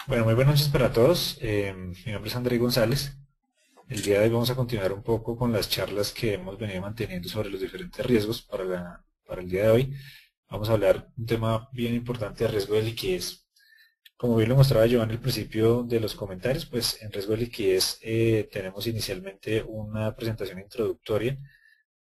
Bueno, muy buenas noches para todos. Mi nombre es André González. El día de hoy vamos a continuar un poco con las charlas que hemos venido manteniendo sobre los diferentes riesgos para el día de hoy. Vamos a hablar un tema bien importante de riesgo de liquidez. Como bien lo mostraba yo en el principio de los comentarios, pues en riesgo de liquidez tenemos inicialmente una presentación introductoria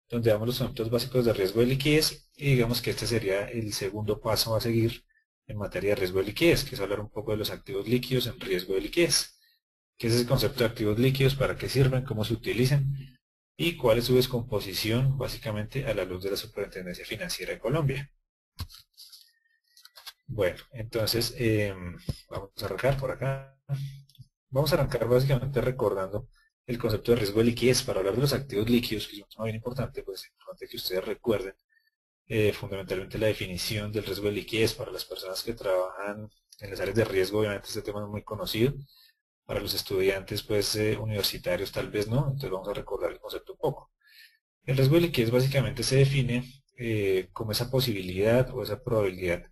donde damos los conceptos básicos de riesgo de liquidez y digamos que este sería el segundo paso a seguir en materia de riesgo de liquidez, que es hablar un poco de los activos líquidos en riesgo de liquidez. ¿Qué es ese concepto de activos líquidos? ¿Para qué sirven? ¿Cómo se utilizan? ¿Y cuál es su descomposición básicamente a la luz de la Superintendencia Financiera de Colombia? Bueno, entonces vamos a arrancar por acá. Vamos a arrancar básicamente recordando el concepto de riesgo de liquidez. Para hablar de los activos líquidos, que es un tema bien importante, pues es importante que ustedes recuerden fundamentalmente la definición del riesgo de liquidez. Para las personas que trabajan en las áreas de riesgo, obviamente este tema es muy conocido. Para los estudiantes pues universitarios tal vez no, entonces vamos a recordar el concepto un poco. El riesgo de liquidez básicamente se define como esa posibilidad o esa probabilidad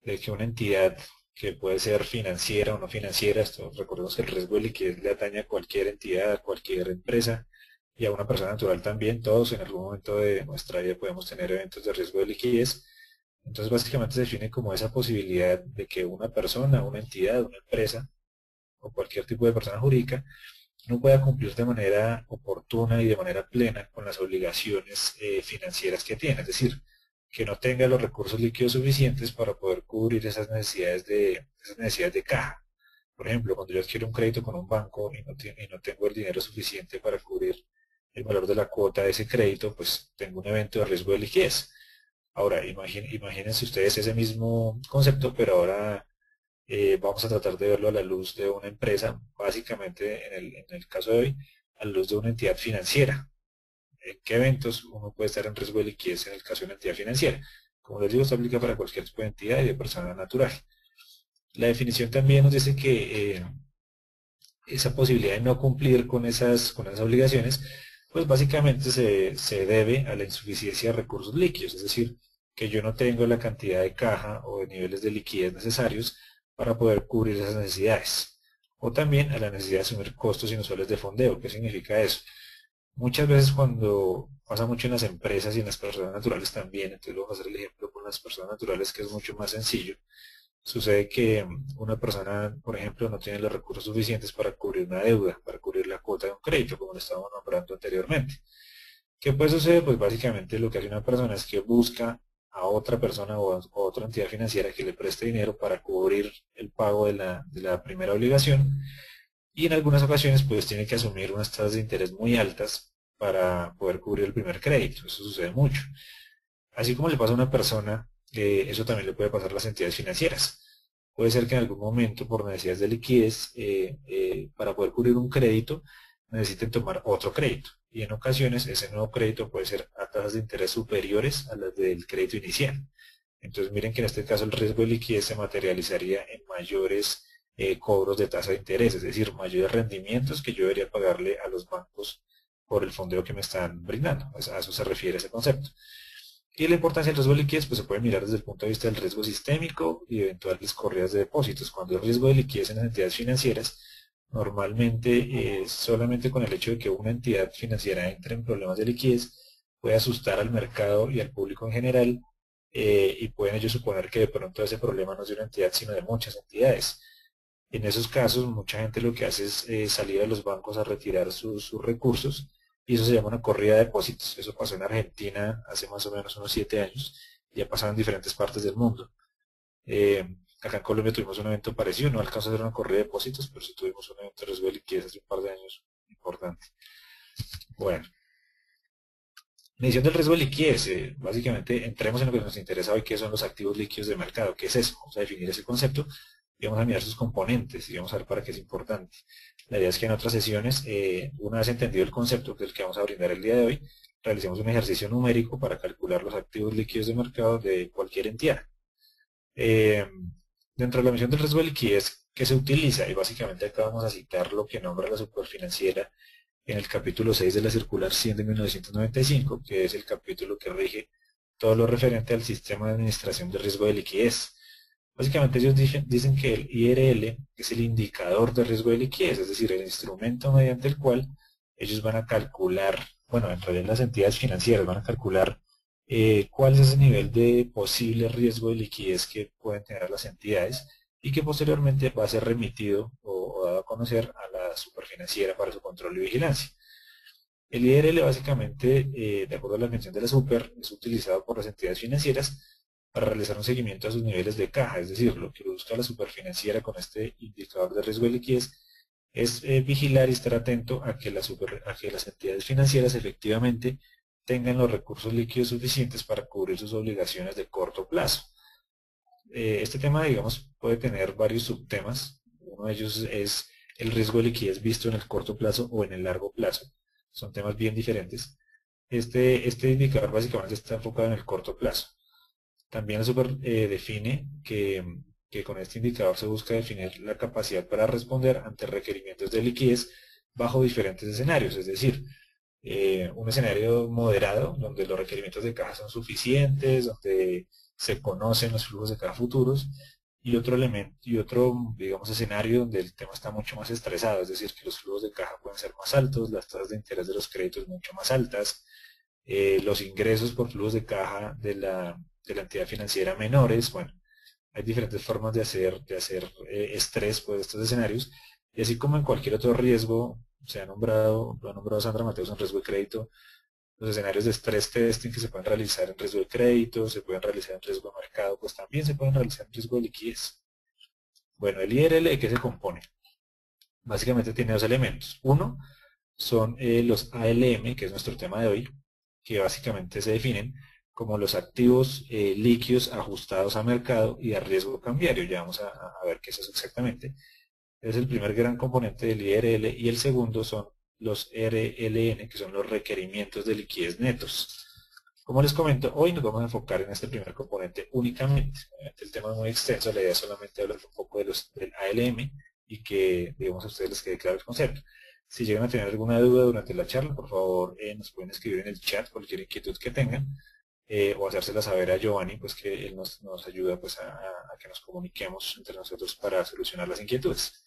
de que una entidad que puede ser financiera o no financiera, esto, recordemos que el riesgo de liquidez le atañe a cualquier entidad, a cualquier empresa y a una persona natural también. Todos en algún momento de nuestra vida podemos tener eventos de riesgo de liquidez. Entonces básicamente se define como esa posibilidad de que una persona, una entidad, una empresa o cualquier tipo de persona jurídica no pueda cumplir de manera oportuna y de manera plena con las obligaciones financieras que tiene, es decir, que no tenga los recursos líquidos suficientes para poder cubrir esas necesidades de caja. Por ejemplo, cuando yo adquiero un crédito con un banco y no tengo el dinero suficiente para cubrir el valor de la cuota de ese crédito, pues tengo un evento de riesgo de liquidez. Ahora, imagínense ustedes ese mismo concepto, pero ahora vamos a tratar de verlo a la luz de una empresa, básicamente en el caso de hoy, a la luz de una entidad financiera. ¿En qué eventos uno puede estar en riesgo de liquidez en el caso de una entidad financiera? Como les digo, esto aplica para cualquier tipo de entidad y de persona natural. La definición también nos dice que esa posibilidad de no cumplir con esas obligaciones, pues básicamente se debe a la insuficiencia de recursos líquidos, es decir, que yo no tengo la cantidad de caja o de niveles de liquidez necesarios para poder cubrir esas necesidades. O también a la necesidad de asumir costos inusuales de fondeo. ¿Qué significa eso? Muchas veces cuando pasa mucho en las empresas y en las personas naturales también, entonces vamos a hacer el ejemplo con las personas naturales que es mucho más sencillo. Sucede que una persona, por ejemplo, no tiene los recursos suficientes para cubrir una deuda, para cubrir la cuota de un crédito, como lo estábamos nombrando anteriormente. ¿Qué puede suceder? Pues básicamente lo que hace una persona es que busca a otra persona o a otra entidad financiera que le preste dinero para cubrir el pago de la primera obligación y en algunas ocasiones pues tiene que asumir unas tasas de interés muy altas para poder cubrir el primer crédito. Eso sucede mucho. Así como le pasa a una persona, eso también le puede pasar a las entidades financieras. Puede ser que en algún momento, por necesidades de liquidez, para poder cubrir un crédito, necesiten tomar otro crédito. Y en ocasiones ese nuevo crédito puede ser a tasas de interés superiores a las del crédito inicial. Entonces miren que en este caso el riesgo de liquidez se materializaría en mayores cobros de tasa de interés, es decir, mayores rendimientos que yo debería pagarle a los bancos por el fondeo que me están brindando. Pues a eso se refiere ese concepto. Y la importancia del riesgo de liquidez pues, se puede mirar desde el punto de vista del riesgo sistémico y eventuales corridas de depósitos. Cuando el riesgo de liquidez en las entidades financieras, normalmente solamente con el hecho de que una entidad financiera entre en problemas de liquidez puede asustar al mercado y al público en general y pueden ellos suponer que de pronto ese problema no es de una entidad sino de muchas entidades. En esos casos, mucha gente lo que hace es salir a los bancos a retirar sus recursos y eso se llama una corrida de depósitos. Eso pasó en Argentina hace más o menos unos 7 años y ha pasado en diferentes partes del mundo. Acá en Colombia tuvimos un evento parecido, no alcanzó a ser una corrida de depósitos, pero sí tuvimos un evento de riesgo de liquidez hace un par de años importante. Bueno, medición del riesgo de liquidez. Básicamente, entremos en lo que nos interesa hoy, que son los activos líquidos de mercado. ¿Qué es eso? Vamos a definir ese concepto y vamos a mirar sus componentes y vamos a ver para qué es importante. La idea es que en otras sesiones, una vez entendido el concepto que es el que vamos a brindar el día de hoy, realicemos un ejercicio numérico para calcular los activos líquidos de mercado de cualquier entidad. Eh, Dentro de la medición del riesgo de liquidez que se utiliza, y básicamente acá vamos a citar lo que nombra la superfinanciera en el capítulo 6 de la circular 100 de 1995, que es el capítulo que rige todo lo referente al sistema de administración de riesgo de liquidez. Básicamente ellos dicen que el IRL es el indicador de riesgo de liquidez, es decir, el instrumento mediante el cual ellos van a calcular, bueno, en realidad las entidades financieras van a calcular cuál es ese nivel de posible riesgo de liquidez que pueden tener las entidades y que posteriormente va a ser remitido o dado a conocer a la superfinanciera para su control y vigilancia. El IRL básicamente, de acuerdo a la definición de la super, es utilizado por las entidades financieras para realizar un seguimiento a sus niveles de caja, es decir, lo que busca la superfinanciera con este indicador de riesgo de liquidez es vigilar y estar atento a que las entidades financieras efectivamente tengan los recursos líquidos suficientes para cubrir sus obligaciones de corto plazo. Este tema, digamos, puede tener varios subtemas. Uno de ellos es el riesgo de liquidez visto en el corto plazo o en el largo plazo. Son temas bien diferentes. Este indicador básicamente está enfocado en el corto plazo. También la super define que con este indicador se busca definir la capacidad para responder ante requerimientos de liquidez bajo diferentes escenarios, es decir, un escenario moderado donde los requerimientos de caja son suficientes, donde se conocen los flujos de caja futuros, y otro elemento y otro, digamos, escenario donde el tema está mucho más estresado, es decir, que los flujos de caja pueden ser más altos, las tasas de interés de los créditos mucho más altas, los ingresos por flujos de caja de la entidad financiera menores. Bueno, hay diferentes formas de hacer estrés por estos escenarios, y así como en cualquier otro riesgo, lo ha nombrado Sandra Mateos en riesgo de crédito, los escenarios de estrés testing que se pueden realizar en riesgo de crédito, se pueden realizar en riesgo de mercado, pues también se pueden realizar en riesgo de liquidez. Bueno, el IRL, ¿de qué se compone? Básicamente tiene dos elementos. Uno son los ALM, que es nuestro tema de hoy, que básicamente se definen como los activos líquidos ajustados a mercado y a riesgo cambiario. Ya vamos a ver qué es eso exactamente. Es el primer gran componente del IRL, y el segundo son los RLN, que son los requerimientos de liquidez netos. Como les comento, hoy nos vamos a enfocar en este primer componente únicamente. Obviamente el tema es muy extenso, la idea es solamente hablar un poco del ALM y que, digamos, a ustedes les quede claro el concepto. Si llegan a tener alguna duda durante la charla, por favor nos pueden escribir en el chat cualquier inquietud que tengan, o hacérsela saber a Giovanni, pues que él nos ayuda pues, a que nos comuniquemos entre nosotros para solucionar las inquietudes.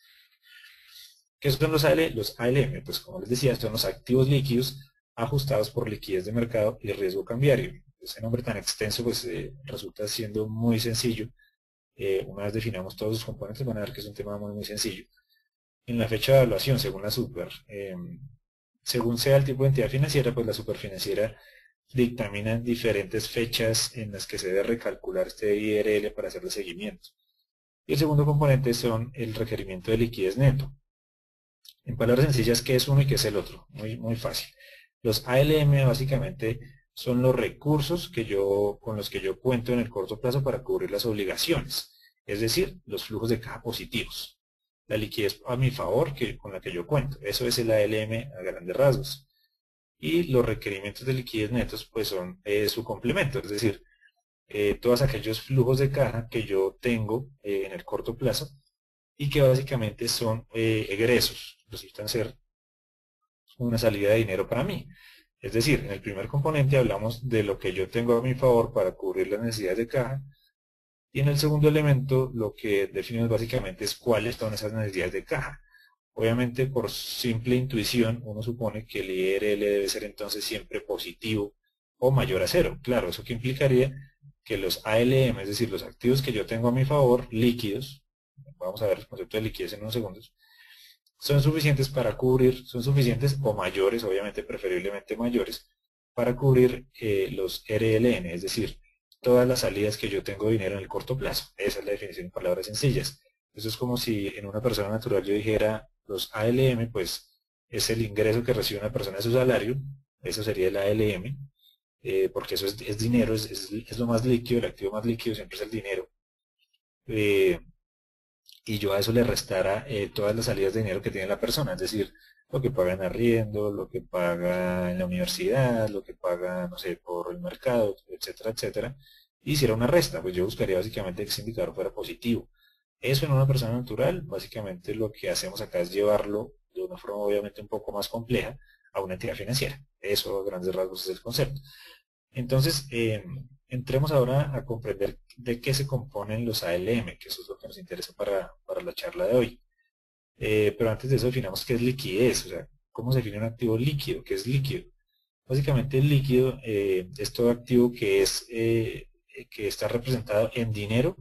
¿Qué son los ALM? Pues como les decía, son los activos líquidos ajustados por liquidez de mercado y riesgo cambiario. Ese nombre tan extenso pues resulta siendo muy sencillo. Una vez definamos todos sus componentes van a ver que es un tema muy sencillo. En la fecha de evaluación, según la super, según sea el tipo de entidad financiera, pues la superfinanciera dictamina diferentes fechas en las que se debe recalcular este IRL para hacerle seguimiento. Y el segundo componente son el requerimiento de liquidez neto. En palabras sencillas, ¿qué es uno y qué es el otro? Muy fácil. Los ALM básicamente son los recursos con los que yo cuento en el corto plazo para cubrir las obligaciones, es decir, los flujos de caja positivos. La liquidez a mi favor con la que yo cuento. Eso es el ALM a grandes rasgos. Y los requerimientos de liquidez netos pues son su complemento, es decir, todos aquellos flujos de caja que yo tengo en el corto plazo y que básicamente son egresos, resultan ser una salida de dinero para mí. Es decir, en el primer componente hablamos de lo que yo tengo a mi favor para cubrir las necesidades de caja, y en el segundo elemento lo que definimos básicamente es cuáles son esas necesidades de caja. Obviamente por simple intuición uno supone que el IRL debe ser entonces siempre positivo o mayor a cero. Claro, eso que implicaría que los ALM, es decir, los activos que yo tengo a mi favor, líquidos, vamos a ver el concepto de liquidez en unos segundos, son suficientes para cubrir, son suficientes o mayores, obviamente preferiblemente mayores, para cubrir los RLN, es decir, todas las salidas que yo tengo de dinero en el corto plazo. Esa es la definición en palabras sencillas. Eso es como si en una persona natural yo dijera los ALM, pues es el ingreso que recibe una persona de su salario, eso sería el ALM, porque eso es dinero, es lo más líquido, el activo más líquido siempre es el dinero. Y yo a eso le restara todas las salidas de dinero que tiene la persona, es decir, lo que paga en arriendo, lo que paga en la universidad, lo que paga, no sé, por el mercado, etcétera, etcétera, y hiciera una resta, pues yo buscaría básicamente que ese indicador fuera positivo. Eso en una persona natural, básicamente lo que hacemos acá es llevarlo de una forma obviamente un poco más compleja a una entidad financiera. Eso a grandes rasgos es el concepto. Entonces, entremos ahora a comprender de qué se componen los ALM, que eso es lo que nos interesa para la charla de hoy. Pero antes de eso definamos qué es liquidez, o sea, cómo se define un activo líquido, qué es líquido. Básicamente el líquido es todo activo que está representado en dinero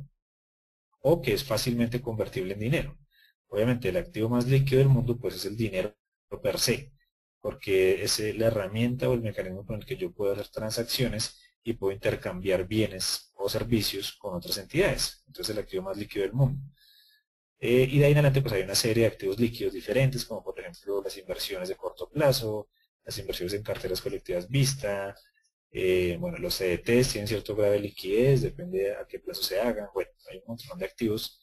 o que es fácilmente convertible en dinero. Obviamente el activo más líquido del mundo pues es el dinero per se, porque es la herramienta o el mecanismo con el que yo puedo hacer transacciones y puedo intercambiar bienes o servicios con otras entidades. Entonces el activo más líquido del mundo. Y de ahí en adelante pues hay una serie de activos líquidos diferentes, como por ejemplo las inversiones de corto plazo, las inversiones en carteras colectivas vista, bueno, los CDTs tienen cierto grado de liquidez, depende a qué plazo se hagan. Bueno, hay un montón de activos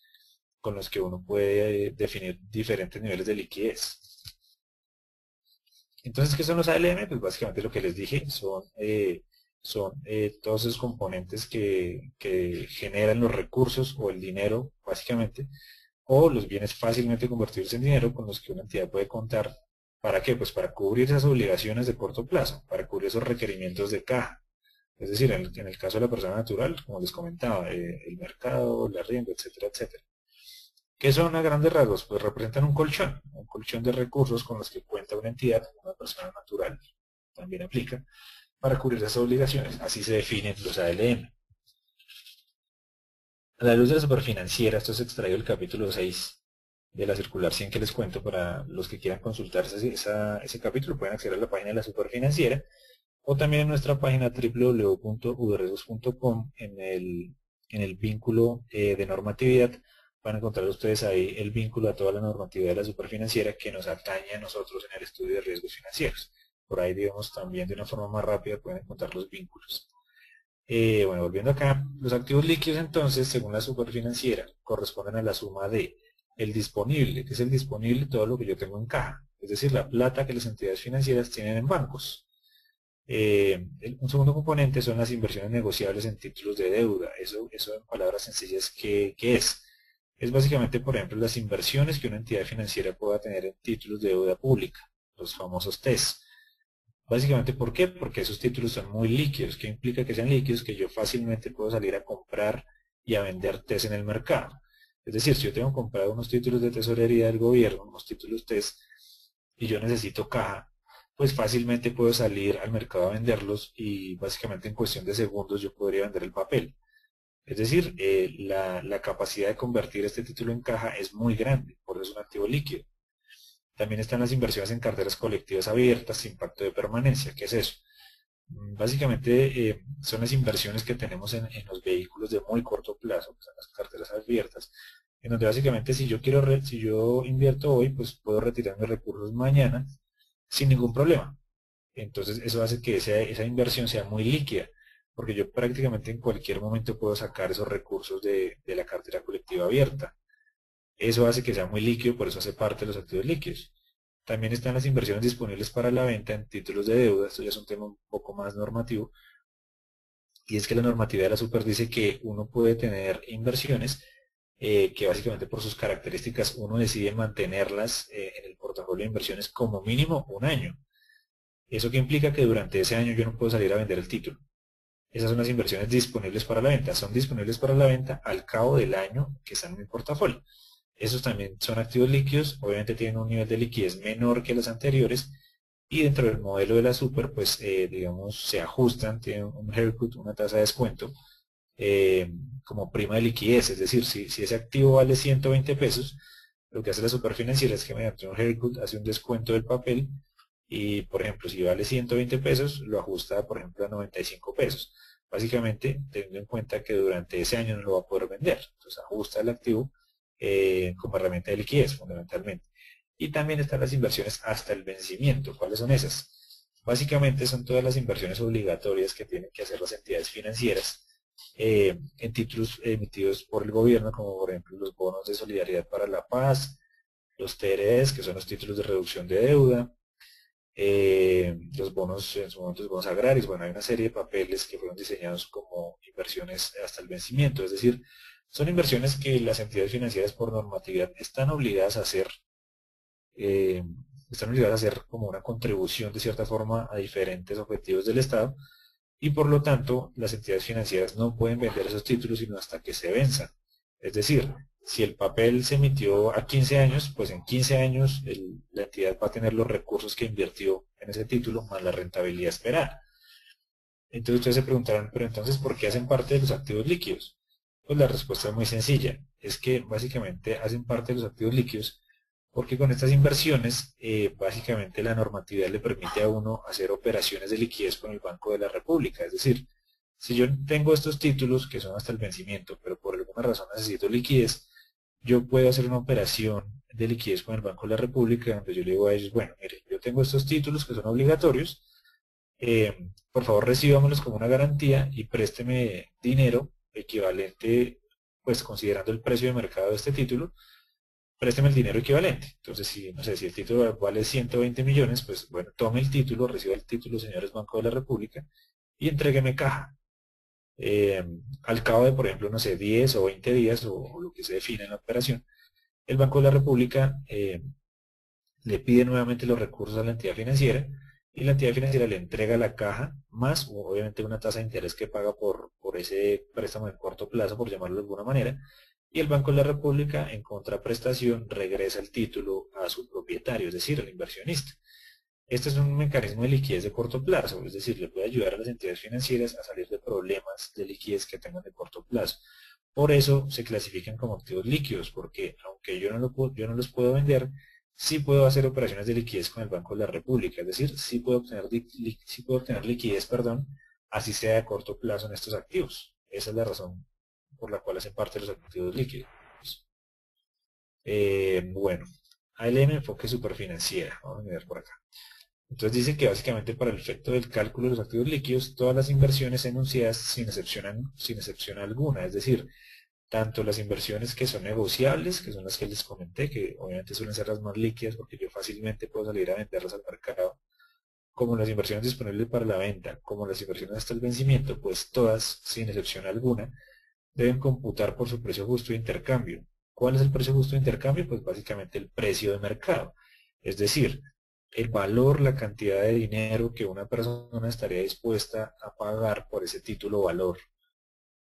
con los que uno puede definir diferentes niveles de liquidez. Entonces, ¿qué son los ALM? Pues básicamente lo que les dije son todos esos componentes que generan los recursos o el dinero, básicamente, o los bienes fácilmente convertibles en dinero con los que una entidad puede contar. ¿Para qué? Pues para cubrir esas obligaciones de corto plazo, para cubrir esos requerimientos de caja. Es decir, en el caso de la persona natural, como les comentaba, el mercado, el arriendo, etcétera, etcétera. ¿Qué son a grandes rasgos? Pues representan un colchón de recursos con los que cuenta una entidad, una persona natural, también aplica, para cubrir esas obligaciones. Así se definen los ALM. A la luz de la superfinanciera, esto es extraído del capítulo 6 de la circular 100 que les cuento. Para los que quieran consultar ese capítulo, pueden acceder a la página de la superfinanciera o también en nuestra página www.udresgos.com en el vínculo de normatividad. Van a encontrar ustedes ahí el vínculo a toda la normatividad de la superfinanciera que nos atañe a nosotros en el estudio de riesgos financieros. Por ahí, digamos, también de una forma más rápida pueden encontrar los vínculos. Bueno, volviendo acá, los activos líquidos entonces, según la superfinanciera, corresponden a la suma de el disponible, que es el disponible todo lo que yo tengo en caja, es decir, la plata que las entidades financieras tienen en bancos. Un segundo componente son las inversiones negociables en títulos de deuda. Eso en palabras sencillas, ¿qué es? Es básicamente, por ejemplo, las inversiones que una entidad financiera pueda tener en títulos de deuda pública, los famosos TES. Básicamente, ¿por qué? Porque esos títulos son muy líquidos. ¿Qué implica que sean líquidos? Que yo fácilmente puedo salir a comprar y a vender TES en el mercado. Es decir, si yo tengo comprado unos títulos de tesorería del gobierno, unos títulos TES, y yo necesito caja, pues fácilmente puedo salir al mercado a venderlos y básicamente en cuestión de segundos yo podría vender el papel. Es decir, la capacidad de convertir este título en caja es muy grande, por eso es un activo líquido. También están las inversiones en carteras colectivas abiertas sin pacto de permanencia. ¿Qué es eso? Básicamente son las inversiones que tenemos en los vehículos de muy corto plazo, que son las carteras abiertas, en donde básicamente si yo invierto hoy, pues puedo retirar mis recursos mañana sin ningún problema. Entonces eso hace que esa inversión sea muy líquida, porque yo prácticamente en cualquier momento puedo sacar esos recursos de la cartera colectiva abierta. Eso hace que sea muy líquido, por eso hace parte de los activos líquidos. También están las inversiones disponibles para la venta en títulos de deuda. Esto ya es un tema un poco más normativo. Y es que la normatividad de la super dice que uno puede tener inversiones que básicamente por sus características uno decide mantenerlas en el portafolio de inversiones como mínimo un año. Eso que implica que durante ese año yo no puedo salir a vender el título. Esas son las inversiones disponibles para la venta. Son disponibles para la venta al cabo del año que están en mi portafolio. Esos también son activos líquidos, obviamente tienen un nivel de liquidez menor que los anteriores y dentro del modelo de la super, pues digamos, se ajustan, tienen un haircut, una tasa de descuento como prima de liquidez, es decir, si ese activo vale 120 pesos, lo que hace la superfinanciera es que mediante un haircut hace un descuento del papel y, por ejemplo, si vale 120 pesos, lo ajusta, por ejemplo, a 95 pesos. Básicamente, teniendo en cuenta que durante ese año no lo va a poder vender. Entonces, ajusta el activo como herramienta de liquidez, fundamentalmente. Y también están las inversiones hasta el vencimiento. ¿Cuáles son esas? Básicamente son todas las inversiones obligatorias que tienen que hacer las entidades financieras en títulos emitidos por el gobierno, como por ejemplo los bonos de solidaridad para la paz, los TREs, que son los títulos de reducción de deuda, los bonos, en su momento los bonos agrarios. Bueno, hay una serie de papeles que fueron diseñados como inversiones hasta el vencimiento, es decir, son inversiones que las entidades financieras por normatividad eh, están obligadas a hacer como una contribución de cierta forma a diferentes objetivos del Estado y por lo tanto las entidades financieras no pueden vender esos títulos sino hasta que se venzan. Es decir, si el papel se emitió a 15 años, pues en 15 años la entidad va a tener los recursos que invirtió en ese título más la rentabilidad esperada. Entonces ustedes se preguntarán, pero entonces, ¿por qué hacen parte de los activos líquidos? Pues la respuesta es muy sencilla, es que básicamente hacen parte de los activos líquidos porque con estas inversiones, básicamente la normatividad le permite a uno hacer operaciones de liquidez con el Banco de la República. Es decir, si yo tengo estos títulos que son hasta el vencimiento, pero por alguna razón necesito liquidez, yo puedo hacer una operación de liquidez con el Banco de la República donde yo le digo a ellos, bueno, mire, yo tengo estos títulos que son obligatorios, por favor recíbamelos como una garantía y présteme dinero equivalente, pues considerando el precio de mercado de este título, présteme el dinero equivalente. Entonces, si, no sé, si el título vale 120 millones, pues bueno, tome el título, reciba el título, señores Banco de la República, y entrégueme caja. Eh, Al cabo de, por ejemplo, no sé, 10 o 20 días, o lo que se define en la operación, el Banco de la República le pide nuevamente los recursos a la entidad financiera, y la entidad financiera le entrega la caja, más obviamente una tasa de interés que paga por ese préstamo de corto plazo, por llamarlo de alguna manera, y el Banco de la República, en contraprestación, regresa el título a su propietario, es decir, al inversionista. Este es un mecanismo de liquidez de corto plazo, es decir, le puede ayudar a las entidades financieras a salir de problemas de liquidez que tengan de corto plazo. Por eso se clasifican como activos líquidos, porque aunque yo no los puedo vender, sí puedo hacer operaciones de liquidez con el Banco de la República, es decir, sí puedo obtener liquidez, perdón, así sea de corto plazo en estos activos. Esa es la razón por la cual hacen parte de los activos líquidos. Bueno, ALM enfoque superfinanciera. Vamos a mirar por acá. Entonces dice que básicamente para el efecto del cálculo de los activos líquidos, todas las inversiones enunciadas sin excepción alguna, es decir, tanto las inversiones que son negociables, que son las que les comenté, que obviamente suelen ser las más líquidas porque yo fácilmente puedo salir a venderlas al mercado, como las inversiones disponibles para la venta, como las inversiones hasta el vencimiento, pues todas, sin excepción alguna, deben computar por su precio justo de intercambio. ¿Cuál es el precio justo de intercambio? Pues básicamente el precio de mercado. Es decir, el valor, la cantidad de dinero que una persona estaría dispuesta a pagar por ese título valor.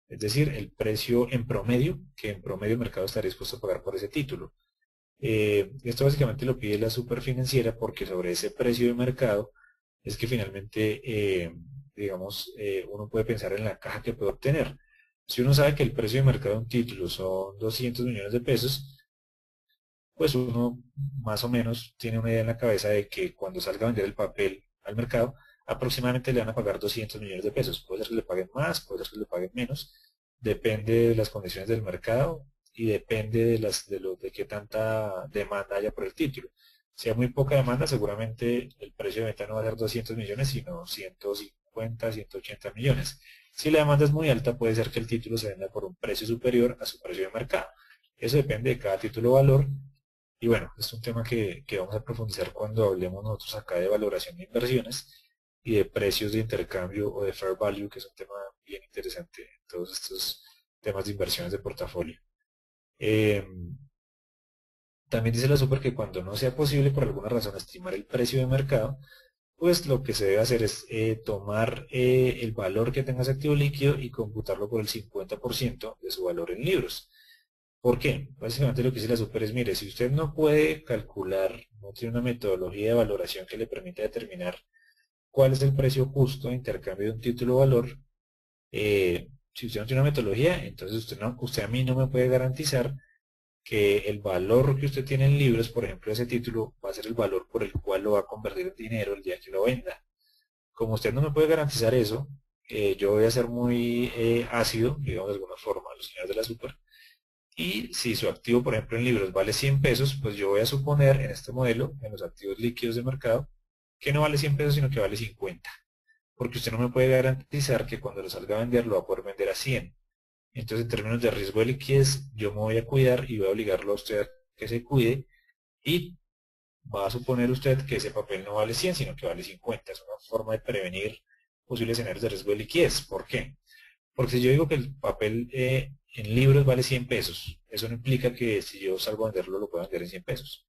Es decir, el precio en promedio, que en promedio el mercado estaría dispuesto a pagar por ese título. Esto básicamente lo pide la superfinanciera porque sobre ese precio de mercado es que finalmente, digamos, uno puede pensar en la caja que puede obtener. Si uno sabe que el precio de mercado de un título son 200 millones de pesos, pues uno más o menos tiene una idea en la cabeza de que cuando salga a vender el papel al mercado, aproximadamente le van a pagar 200 millones de pesos. Puede ser que le paguen más, puede ser que le paguen menos, depende de las condiciones del mercado y depende de qué tanta demanda haya por el título. Si hay muy poca demanda, seguramente el precio de venta no va a ser 200 millones, sino 150, 180 millones. Si la demanda es muy alta, puede ser que el título se venda por un precio superior a su precio de mercado. Eso depende de cada título o valor. Y bueno, es un tema que vamos a profundizar cuando hablemos nosotros acá de valoración de inversiones y de precios de intercambio o de fair value, que es un tema bien interesante en todos estos temas de inversiones de portafolio. Eh, También dice la super que cuando no sea posible por alguna razón estimar el precio de mercado, pues lo que se debe hacer es tomar el valor que tenga ese activo líquido y computarlo por el 50% de su valor en libros. ¿Por qué? Básicamente lo que dice la super es, mire, si usted no puede calcular, no tiene una metodología de valoración que le permita determinar cuál es el precio justo de intercambio de un título o valor, si usted no tiene una metodología, entonces usted a mí no me puede garantizar que el valor que usted tiene en libros, por ejemplo, ese título, va a ser el valor por el cual lo va a convertir en dinero el día que lo venda. Como usted no me puede garantizar eso, yo voy a ser muy ácido, digamos de alguna forma, a los señores de la super, y si su activo, por ejemplo, en libros vale 100 pesos, pues yo voy a suponer en este modelo, en los activos líquidos de mercado, que no vale 100 pesos, sino que vale 50. Porque usted no me puede garantizar que cuando lo salga a vender, lo va a poder vender a 100. Entonces, en términos de riesgo de liquidez, yo me voy a cuidar y voy a obligarlo a usted a que se cuide y va a suponer usted que ese papel no vale 100, sino que vale 50. Es una forma de prevenir posibles escenarios de riesgo de liquidez. ¿Por qué? Porque si yo digo que el papel en libros vale 100 pesos, eso no implica que si yo salgo a venderlo lo pueda vender en 100 pesos.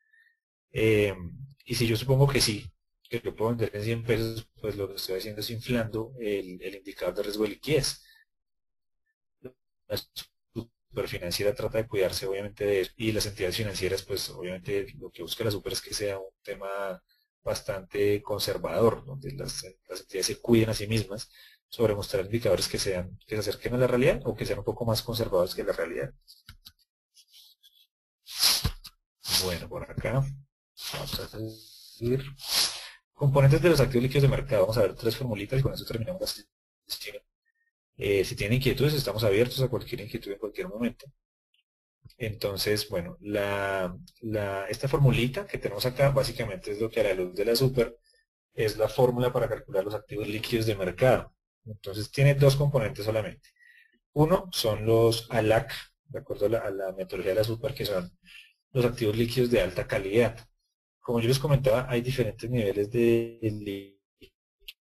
Y si yo supongo que sí, que lo puedo vender en 100 pesos, pues lo que estoy haciendo es inflando el indicador de riesgo de liquidez. La superfinanciera trata de cuidarse obviamente de eso, y las entidades financieras pues obviamente lo que busca la super es que sea un tema bastante conservador, donde las entidades se cuiden a sí mismas sobre mostrar indicadores que se acerquen a la realidad o que sean un poco más conservadores que la realidad. Bueno, por acá vamos a seguir. Componentes de los activos líquidos de mercado. Vamos a ver tres formulitas y con eso terminamos la sesión. Si tienen inquietudes, estamos abiertos a cualquier inquietud en cualquier momento. Entonces, bueno, esta formulita que tenemos acá básicamente es lo que a la luz de la super es la fórmula para calcular los activos líquidos de mercado. Entonces tiene dos componentes solamente. Uno son los ALAC, de acuerdo a la metodología de la super, que son los activos líquidos de alta calidad. Como yo les comentaba, hay diferentes niveles de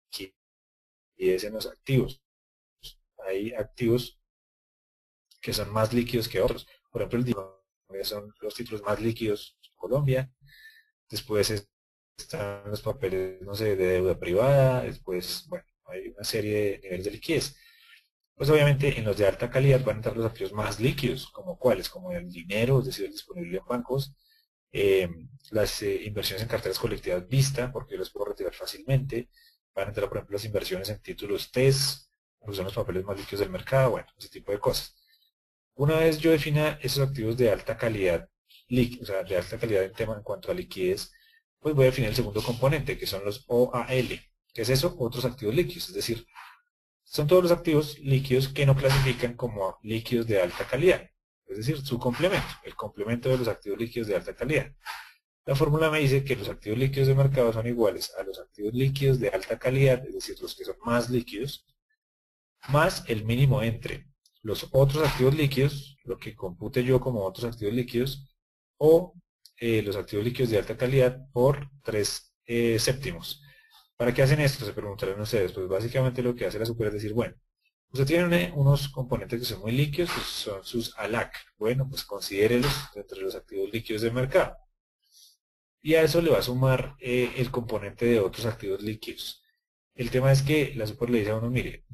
liquidez en los activos. Hay activos que son más líquidos que otros. Por ejemplo, son los títulos más líquidos en Colombia. Después están los papeles, no sé, de deuda privada. Después, bueno, hay una serie de niveles de liquidez. Pues obviamente en los de alta calidad van a entrar los activos más líquidos, como cuáles, como el dinero, es decir, el disponible en bancos, las inversiones en carteras colectivas vista, porque yo los puedo retirar fácilmente. Van a entrar, por ejemplo, las inversiones en títulos TES, que son los papeles más líquidos del mercado, bueno, ese tipo de cosas. Una vez yo defina esos activos de alta calidad, o sea, de alta calidad en cuanto a liquidez, pues voy a definir el segundo componente, que son los OAL. ¿Qué es eso? Otros activos líquidos, es decir, son todos los activos líquidos que no clasifican como líquidos de alta calidad, es decir, su complemento, el complemento de los activos líquidos de alta calidad. La fórmula me dice que los activos líquidos de mercado son iguales a los activos líquidos de alta calidad, es decir, los que son más líquidos, más el mínimo entre los otros activos líquidos, lo que compute yo como otros activos líquidos, o los activos líquidos de alta calidad por 3 séptimos. ¿Para qué hacen esto? Se preguntarán ustedes. Pues básicamente lo que hace la super es decir, bueno, usted tiene unos componentes que son muy líquidos, que son sus ALAC. Bueno, pues considérelos entre los activos líquidos del mercado. Y a eso le va a sumar el componente de otros activos líquidos. El tema es que la super le dice a uno, mire,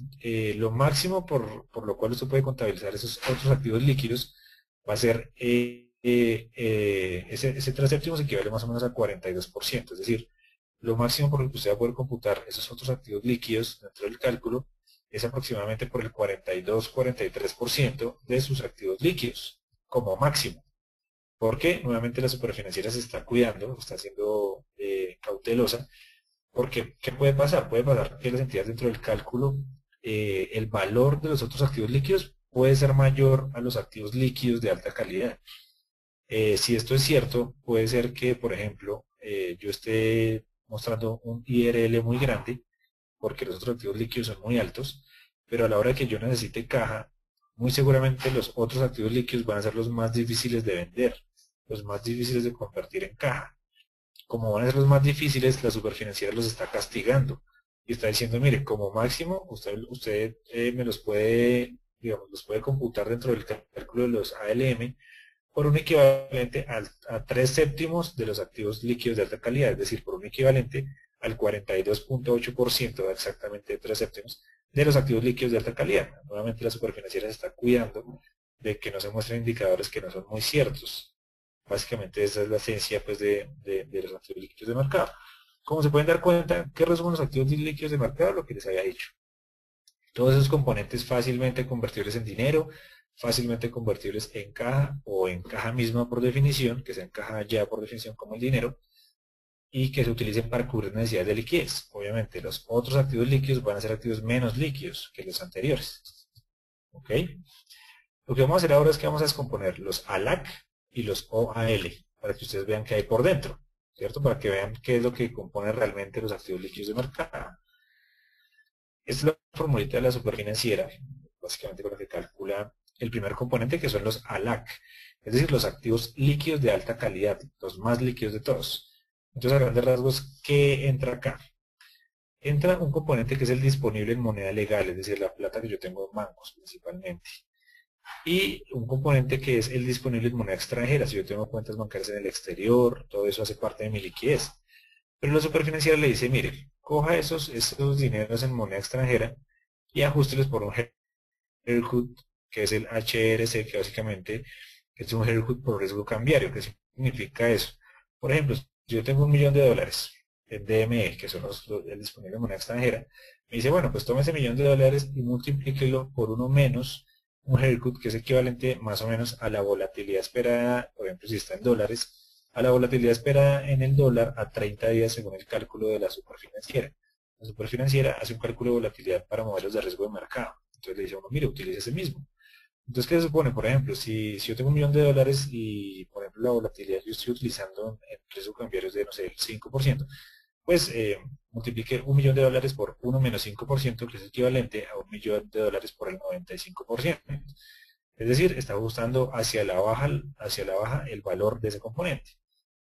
lo máximo por lo cual usted puede contabilizar esos otros activos líquidos va a ser ese 3 séptimos equivale más o menos a 42%, es decir, lo máximo por lo que usted va a poder computar esos otros activos líquidos dentro del cálculo es aproximadamente por el 42-43% de sus activos líquidos, como máximo. Porque nuevamente la superfinanciera se está cuidando, está siendo cautelosa, porque ¿qué puede pasar? Puede pasar que las entidades dentro del cálculo, el valor de los otros activos líquidos puede ser mayor a los activos líquidos de alta calidad. Si esto es cierto, puede ser que, por ejemplo, yo esté mostrando un IRL muy grande, porque los otros activos líquidos son muy altos, pero a la hora que yo necesite caja, muy seguramente los otros activos líquidos van a ser los más difíciles de vender, los más difíciles de convertir en caja. Como van a ser los más difíciles, la superfinanciera los está castigando y está diciendo, mire, como máximo, usted me los puede, digamos, los puede computar dentro del cálculo de los ALM por un equivalente a 3 séptimos de los activos líquidos de alta calidad, es decir, por un equivalente al 42.8%, exactamente 3 séptimos, de los activos líquidos de alta calidad. Nuevamente la superfinanciera se está cuidando de que no se muestren indicadores que no son muy ciertos. Básicamente esa es la esencia pues, de los activos líquidos de mercado. Como se pueden dar cuenta, ¿qué resumen los activos líquidos de mercado? Lo que les había dicho. Todos esos componentes fácilmente convertibles en dinero, fácilmente convertibles en caja o en caja misma por definición, que se encaja ya por definición como el dinero, y que se utilicen para cubrir necesidades de liquidez. Obviamente los otros activos líquidos van a ser activos menos líquidos que los anteriores. ¿Ok? Lo que vamos a hacer ahora es que vamos a descomponer los ALAC y los OAL para que ustedes vean qué hay por dentro, ¿cierto? Para que vean qué es lo que compone realmente los activos líquidos de mercado. Esta es la formulita de la superfinanciera, básicamente con la que calcula el primer componente, que son los ALAC, es decir, los activos líquidos de alta calidad, los más líquidos de todos. Entonces, a grandes rasgos, ¿qué entra acá? Entra un componente que es el disponible en moneda legal, es decir, la plata que yo tengo en bancos principalmente. Y un componente que es el disponible en moneda extranjera, si yo tengo cuentas bancarias en el exterior, todo eso hace parte de mi liquidez. Pero la superfinanciera le dice, mire, coja esos dineros en moneda extranjera y ajustelos por un haircut, que es el HRC, que básicamente es un haircut por riesgo cambiario. ¿Qué significa eso? Por ejemplo, si yo tengo $1.000.000 en DME, que son el disponible en moneda extranjera, me dice, bueno, pues tome ese $1.000.000 y multiplíquelo por uno menos un haircut, que es equivalente más o menos a la volatilidad esperada, por ejemplo, si está en dólares, a la volatilidad esperada en el dólar a 30 días según el cálculo de la superfinanciera. La superfinanciera hace un cálculo de volatilidad para modelos de riesgo de mercado. Entonces le dice a uno, mire, utilice ese mismo. Entonces, ¿qué se supone? Por ejemplo, si yo tengo $1.000.000 y, por ejemplo, la volatilidad yo estoy utilizando en riesgo cambiario de, no sé, el 5%, pues multiplique $1.000.000 por 1 menos 5%, que es equivalente a $1.000.000 por el 95%. Es decir, está ajustando hacia la baja el valor de ese componente.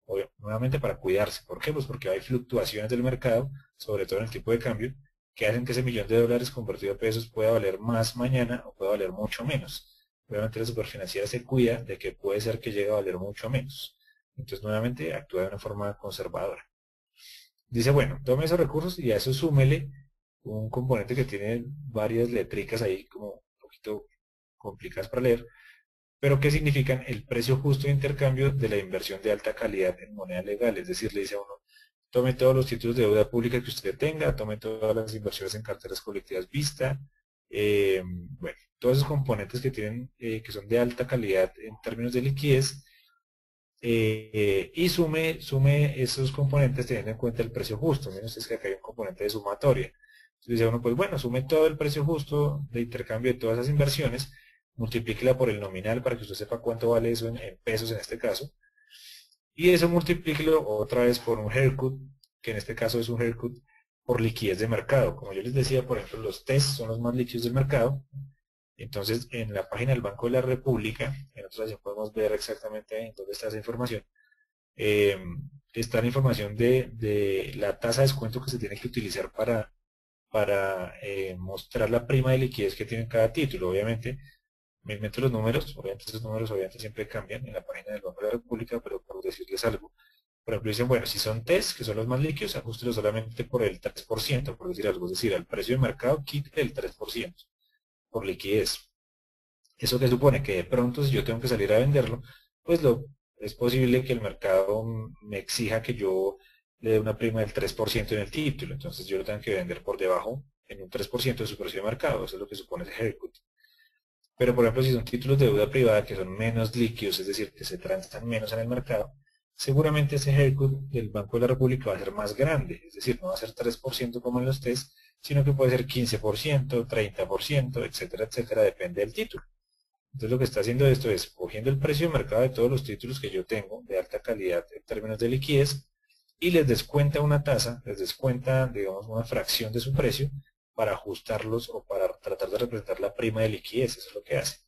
Obvio, nuevamente para cuidarse. ¿Por qué? Pues porque hay fluctuaciones del mercado, sobre todo en el tipo de cambio, que hacen que ese $1.000.000 convertido a pesos pueda valer más mañana o pueda valer mucho menos. Obviamente la superfinanciera se cuida de que puede ser que llegue a valer mucho menos. Entonces nuevamente actúa de una forma conservadora. Dice, bueno, tome esos recursos y a eso súmele un componente que tiene varias letricas ahí como un poquito complicadas para leer, pero que significan el precio justo de intercambio de la inversión de alta calidad en moneda legal. Es decir, le dice a uno, tome todos los títulos de deuda pública que usted tenga, tome todas las inversiones en carteras colectivas vista, bueno, todos esos componentes que tienen, que son de alta calidad en términos de liquidez, y sume esos componentes teniendo en cuenta el precio justo. Miren ustedes que acá hay un componente de sumatoria. Entonces dice uno, pues bueno, sume todo el precio justo de intercambio de todas esas inversiones, multiplíquela por el nominal para que usted sepa cuánto vale eso en pesos en este caso, y eso multiplíquelo otra vez por un haircut, que en este caso es un haircut por liquidez de mercado. Como yo les decía, por ejemplo, los TES son los más líquidos del mercado. Entonces, en la página del Banco de la República, en otra ocasión podemos ver exactamente en dónde está esa información, eh, está la información de la tasa de descuento que se tiene que utilizar para mostrar la prima de liquidez que tiene cada título. Obviamente, me invento los números, obviamente esos números obviamente siempre cambian en la página del Banco de la República, pero por decirles algo, por ejemplo, dicen, bueno, si son TES, que son los más líquidos, ajústelo solamente por el 3%, por decir algo, es decir, al precio de mercado, quite el 3% por liquidez. ¿Eso que supone? Que de pronto si yo tengo que salir a venderlo, pues es posible que el mercado me exija que yo le dé una prima del 3% en el título, entonces yo lo tengo que vender por debajo en un 3% de su precio de mercado, eso es lo que supone ese haircut. Pero por ejemplo, si son títulos de deuda privada que son menos líquidos, es decir, que se transan menos en el mercado, seguramente ese haircut del Banco de la República va a ser más grande, es decir, no va a ser 3% como en los test, sino que puede ser 15%, 30%, etcétera, etcétera, depende del título. Entonces lo que está haciendo esto es cogiendo el precio de mercado de todos los títulos que yo tengo de alta calidad en términos de liquidez y les descuenta una tasa, les descuenta, digamos, una fracción de su precio para ajustarlos o para tratar de representar la prima de liquidez. Eso es lo que hace.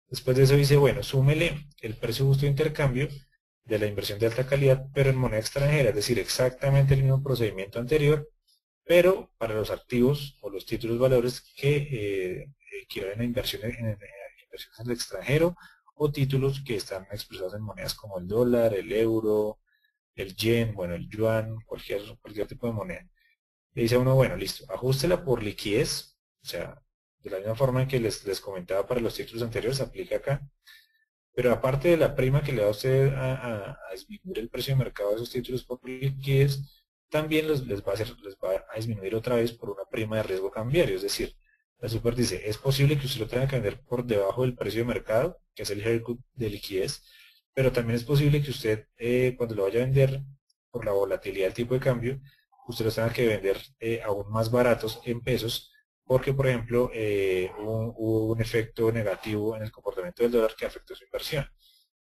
Después de eso dice, bueno, súmele el precio justo de intercambio de la inversión de alta calidad, pero en moneda extranjera, es decir, exactamente el mismo procedimiento anterior, pero para los activos o los títulos valores que equivalen a inversiones inversiones en el extranjero o títulos que están expresados en monedas como el dólar, el euro, el yen, bueno, el yuan, cualquier tipo de moneda. Le dice a uno, bueno, listo, ajustela por liquidez, o sea, de la misma forma en que les comentaba para los títulos anteriores, aplica acá. Pero aparte de la prima que le da a usted a disminuir el precio de mercado de esos títulos por liquidez, también les va a disminuir otra vez por una prima de riesgo cambiario. Es decir, la super dice, es posible que usted lo tenga que vender por debajo del precio de mercado, que es el haircut de liquidez, pero también es posible que usted, cuando lo vaya a vender por la volatilidad del tipo de cambio, usted los tenga que vender aún más baratos en pesos, porque, por ejemplo, hubo un efecto negativo en el comportamiento del dólar que afectó su inversión.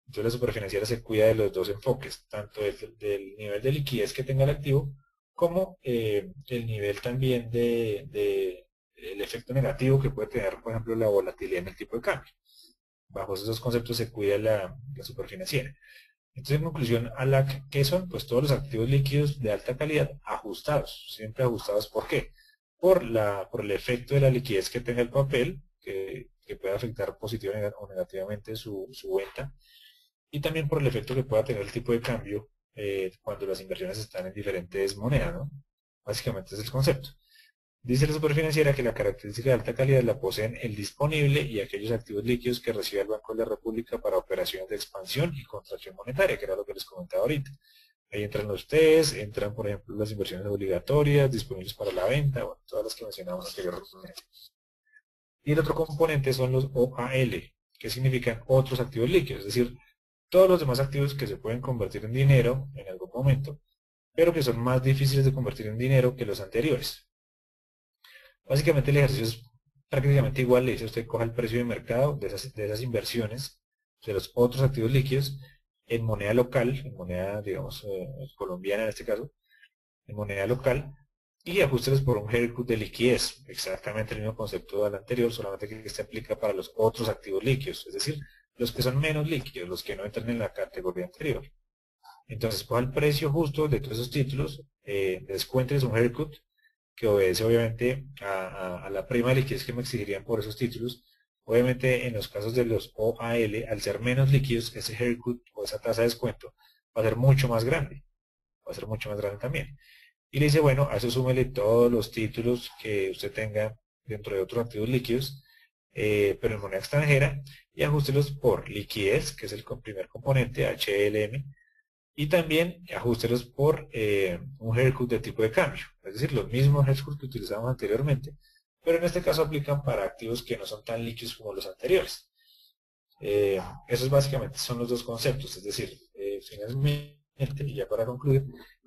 Entonces la superfinanciera se cuida de los dos enfoques, tanto del nivel de liquidez que tenga el activo, como el nivel también el efecto negativo que puede tener, por ejemplo, la volatilidad en el tipo de cambio. Bajo esos conceptos se cuida la superfinanciera. Entonces, en conclusión, ¿qué son? Pues todos los activos líquidos de alta calidad ajustados, siempre ajustados. ¿Por qué? Por el efecto de la liquidez que tenga el papel, que puede afectar positivamente o negativamente su venta, y también por el efecto que pueda tener el tipo de cambio cuando las inversiones están en diferentes monedas, ¿no? Básicamente es el concepto. Dice la superfinanciera que la característica de alta calidad la poseen el disponible y aquellos activos líquidos que recibe el Banco de la República para operaciones de expansión y contracción monetaria, que era lo que les comentaba ahorita. Ahí entran los TES, entran por ejemplo las inversiones obligatorias disponibles para la venta, bueno, todas las que mencionamos anteriormente. Y el otro componente son los OAL, que significan otros activos líquidos, es decir, todos los demás activos que se pueden convertir en dinero en algún momento, pero que son más difíciles de convertir en dinero que los anteriores. Básicamente el ejercicio es prácticamente igual, le dice usted coja el precio de mercado de esas inversiones, de los otros activos líquidos, en moneda local, en moneda, digamos, colombiana en este caso, en moneda local, y ajustelos por un haircut de liquidez, exactamente el mismo concepto del anterior, solamente que este aplica para los otros activos líquidos, es decir, los que son menos líquidos, los que no entran en la categoría anterior. Entonces, coja el precio justo de todos esos títulos, descuénteles un haircut, que obedece obviamente a la prima de liquidez que me exigirían por esos títulos. Obviamente en los casos de los OAL, al ser menos líquidos, ese haircut o esa tasa de descuento va a ser mucho más grande. Va a ser mucho más grande también. Y le dice, bueno, a eso súmele todos los títulos que usted tenga dentro de otros activos líquidos, pero en moneda extranjera, y ajustelos por liquidez, que es el primer componente, HLM, y también ajustelos por un haircut de tipo de cambio, es decir, los mismos haircuts que utilizamos anteriormente, pero en este caso aplican para activos que no son tan líquidos como los anteriores. Esos básicamente son los dos conceptos, es decir, finalmente, y ya para concluir,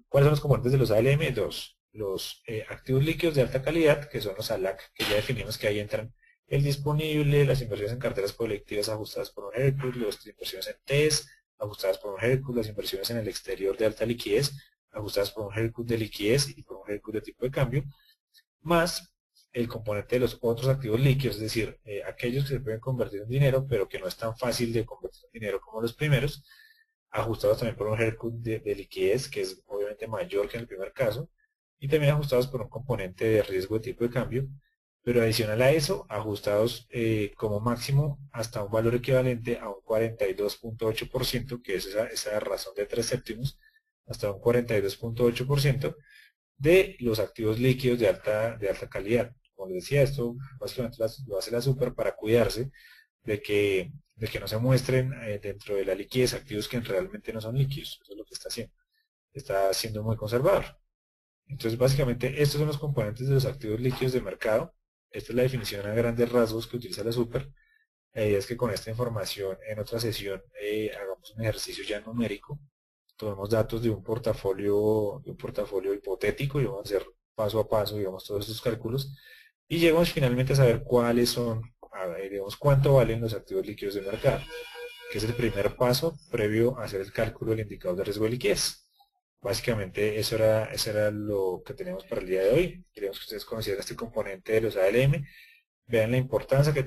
¿cuáles son los componentes de los ALM? Dos, los activos líquidos de alta calidad, que son los ALAC, que ya definimos que ahí entran el disponible, las inversiones en carteras colectivas ajustadas por un haircut, las inversiones en TES, ajustadas por un haircut, las inversiones en el exterior de alta liquidez, ajustadas por un haircut de liquidez y por un haircut de tipo de cambio, más el componente de los otros activos líquidos, es decir, aquellos que se pueden convertir en dinero, pero que no es tan fácil de convertir en dinero como los primeros, ajustados también por un haircut de liquidez, que es obviamente mayor que en el primer caso, y también ajustados por un componente de riesgo de tipo de cambio, pero adicional a eso, ajustados como máximo hasta un valor equivalente a un 42.8%, que es esa razón de 3 séptimos, hasta un 42.8% de los activos líquidos de alta calidad. Como les decía, esto básicamente lo hace la Super para cuidarse de que no se muestren dentro de la liquidez activos que realmente no son líquidos. Eso es lo que está haciendo. Está siendo muy conservador. Entonces, básicamente, estos son los componentes de los activos líquidos de mercado. Esta es la definición a grandes rasgos que utiliza la Super. La idea es que con esta información, en otra sesión, hagamos un ejercicio ya numérico. Tomemos datos de un portafolio hipotético y vamos a hacer paso a paso, digamos, todos estos cálculos. Y llegamos finalmente a saber cuáles son, digamos, cuánto valen los activos líquidos del mercado, que es el primer paso previo a hacer el cálculo del indicador de riesgo de liquidez. Básicamente eso era lo que tenemos para el día de hoy. Queremos que ustedes consideren este componente de los ALM, vean la importancia que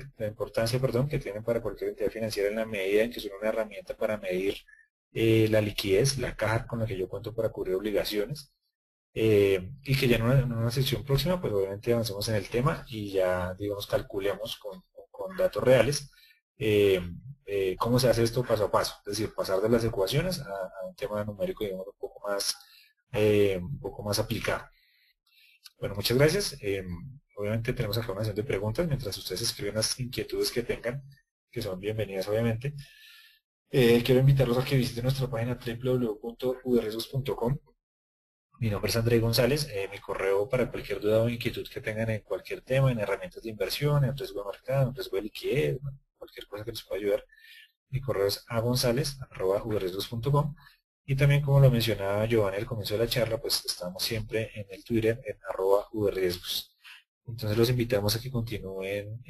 tienen para cualquier entidad financiera en la medida en que son una herramienta para medir la liquidez, la caja con la que yo cuento para cubrir obligaciones, y que ya en una sesión próxima pues obviamente avancemos en el tema y ya digamos calculemos con datos reales cómo se hace esto paso a paso, es decir, pasar de las ecuaciones a un tema numérico digamos un poco más aplicado. Bueno, muchas gracias. Obviamente tenemos acá una sesión de preguntas mientras ustedes escriben las inquietudes que tengan, que son bienvenidas obviamente. Quiero invitarlos a que visiten nuestra página www.udriesgos.com. Mi nombre es André González. Mi correo para cualquier duda o inquietud que tengan en cualquier tema, en herramientas de inversión, en riesgo de mercado, en riesgo de liquidez, cualquier cosa que les pueda ayudar. Mi correo es agonzalez@udriesgos.com. Y también, como lo mencionaba Giovanni al comienzo de la charla, pues estamos siempre en el Twitter en @udriesgos. Entonces los invitamos a que continúen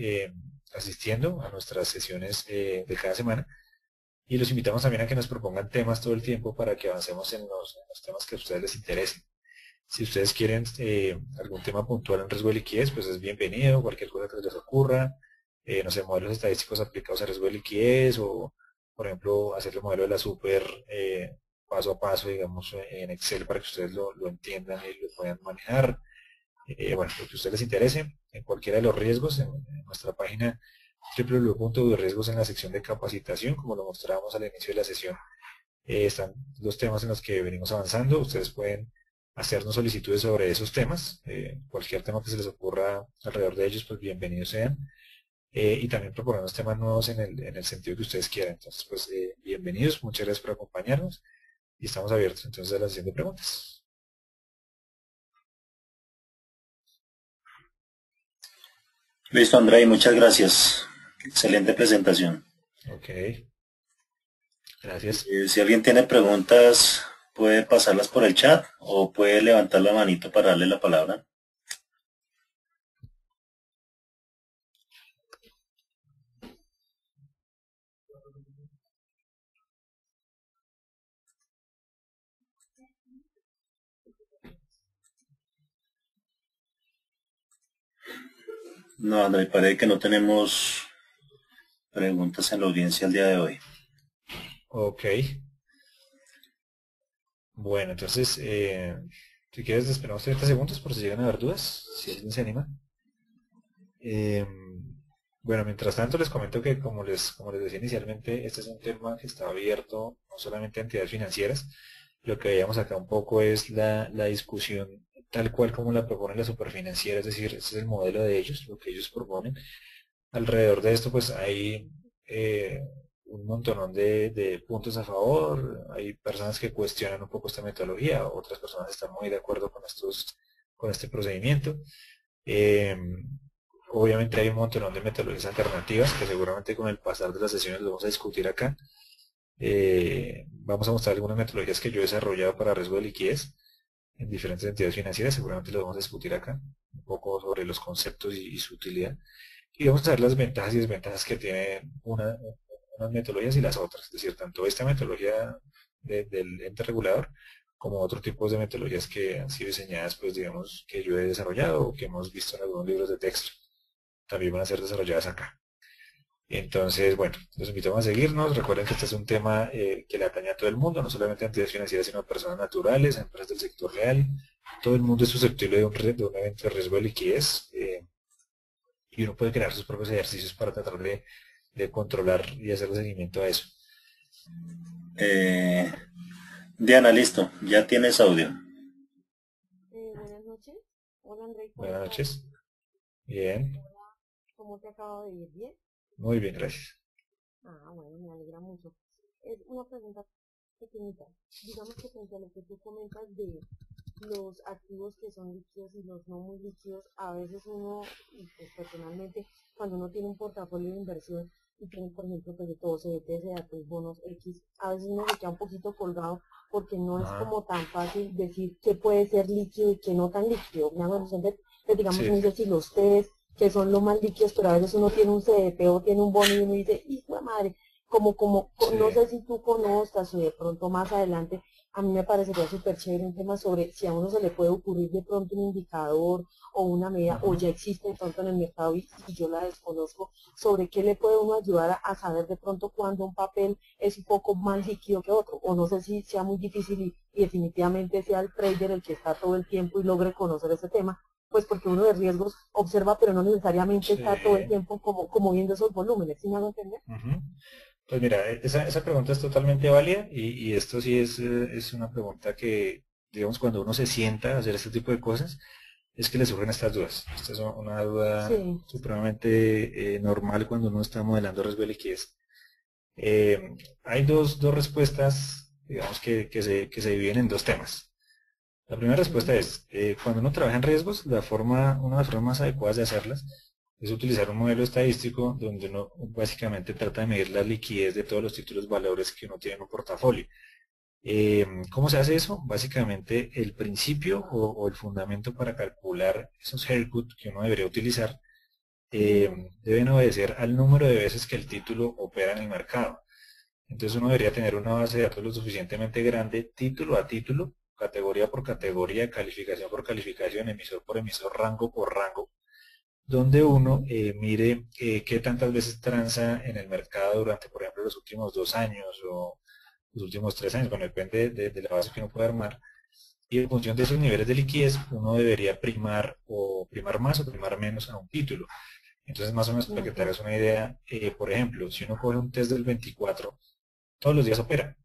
asistiendo a nuestras sesiones de cada semana. Y los invitamos también a que nos propongan temas todo el tiempo para que avancemos en los temas que a ustedes les interesen. Si ustedes quieren algún tema puntual en riesgo de liquidez, pues es bienvenido, cualquier cosa que les ocurra. No sé, modelos estadísticos aplicados a riesgo de liquidez o, por ejemplo, hacer el modelo de la Super paso a paso, digamos, en Excel para que ustedes lo entiendan y lo puedan manejar. Bueno, lo que a ustedes les interese, en cualquiera de los riesgos, en nuestra página www.riesgos en la sección de capacitación, como lo mostrábamos al inicio de la sesión. están los temas en los que venimos avanzando. Ustedes pueden hacernos solicitudes sobre esos temas. Cualquier tema que se les ocurra alrededor de ellos, pues bienvenidos sean. Y también proponernos temas nuevos en el sentido que ustedes quieran. Entonces, pues bienvenidos, muchas gracias por acompañarnos y estamos abiertos entonces a la sesión de preguntas. Listo, Andrei, muchas gracias. Excelente presentación. Ok, gracias. Si alguien tiene preguntas, puede pasarlas por el chat o puede levantar la manito para darle la palabra. No, Andrei, parece que no tenemos preguntas en la audiencia el día de hoy. Ok. Bueno, entonces, si quieres, esperamos 30 segundos por si llegan a haber dudas, si alguien se anima. Bueno, mientras tanto les comento que como les decía inicialmente, este es un tema que está abierto no solamente a entidades financieras. Lo que veíamos acá un poco es la discusión tal cual como la propone la superfinanciera, es decir, este es el modelo de ellos, lo que ellos proponen. Alrededor de esto pues hay un montón de puntos a favor, hay personas que cuestionan un poco esta metodología, otras personas están muy de acuerdo con este procedimiento. Obviamente hay un montón de metodologías alternativas que seguramente con el pasar de las sesiones lo vamos a discutir acá. Vamos a mostrar algunas metodologías que yo he desarrollado para riesgo de liquidez en diferentes entidades financieras, seguramente lo vamos a discutir acá, un poco sobre los conceptos y su utilidad. Y vamos a ver las ventajas y desventajas que tienen unas metodologías y las otras, es decir, tanto esta metodología del ente regulador como otros tipos de metodologías que han sido diseñadas, pues digamos, que yo he desarrollado o que hemos visto en algunos libros de texto, también van a ser desarrolladas acá. Entonces, bueno, los invitamos a seguirnos. Recuerden que este es un tema que le atañe a todo el mundo, no solamente a entidades financieras, sino a personas naturales, a empresas del sector real. Todo el mundo es susceptible de un evento de riesgo de liquidez y uno puede crear sus propios ejercicios para tratar de controlar y hacer seguimiento a eso. Diana, listo, ya tienes audio. Buenas noches. Hola Andrei, ¿cómo Buenas estás? noches. Bien. Hola, ¿cómo te acabo de ir? ¿Bien? Muy bien, gracias. Bueno, me alegra mucho. Es una pregunta pequeñita. Digamos que frente a lo que tú comentas de los activos que son líquidos y los no muy líquidos, a veces uno, y pues personalmente, cuando uno tiene un portafolio de inversión y tiene, por ejemplo, pues de todo, CDT, CDAT, bonos X, a veces uno se queda un poquito colgado porque no es como tan fácil decir qué puede ser líquido y qué no tan líquido. Me hago entender, pues digamos, Sí. uno dice si los test, que son los más líquidos, pero a veces uno tiene un CDT o tiene un bono y uno dice, hijo de madre, no Sí. sé si tú conozcas o de pronto más adelante, a mí me parecería súper chévere un tema sobre si a uno se le puede ocurrir de pronto un indicador o una medida, o ya existe de pronto en el mercado y yo la desconozco, sobre qué le puede uno ayudar a saber de pronto cuando un papel es un poco más líquido que otro, o no sé si sea muy difícil y definitivamente sea el trader el que está todo el tiempo y logre conocer ese tema, pues porque uno de riesgos observa, pero no necesariamente está todo el Sí. tiempo como viendo esos volúmenes, ¿sí me hago entender? Pues mira, esa pregunta es totalmente válida y esto sí es una pregunta que, digamos, cuando uno se sienta a hacer este tipo de cosas, es que le surgen estas dudas. Esta es una duda Sí. supremamente normal cuando uno está modelando riesgo de liquidez. Hay dos respuestas, digamos, que se dividen en dos temas. La primera respuesta es, cuando uno trabaja en riesgos, una de las formas más adecuadas de hacerlas es utilizar un modelo estadístico donde uno básicamente trata de medir la liquidez de todos los títulos valores que uno tiene en un portafolio. ¿Cómo se hace eso? Básicamente el principio o el fundamento para calcular esos haircut que uno debería utilizar deben obedecer al número de veces que el título opera en el mercado. Entonces uno debería tener una base de datos lo suficientemente grande, título a título, categoría por categoría, calificación por calificación, emisor por emisor, rango por rango, donde uno mire qué tantas veces transa en el mercado durante, por ejemplo, los últimos 2 años o los últimos 3 años, bueno, depende de la base que uno pueda armar. Y en función de esos niveles de liquidez, uno debería primar o primar más o primar menos a un título. Entonces, más o menos para que te Ok. hagas una idea, por ejemplo, si uno coge un test del 24, todos los días opera.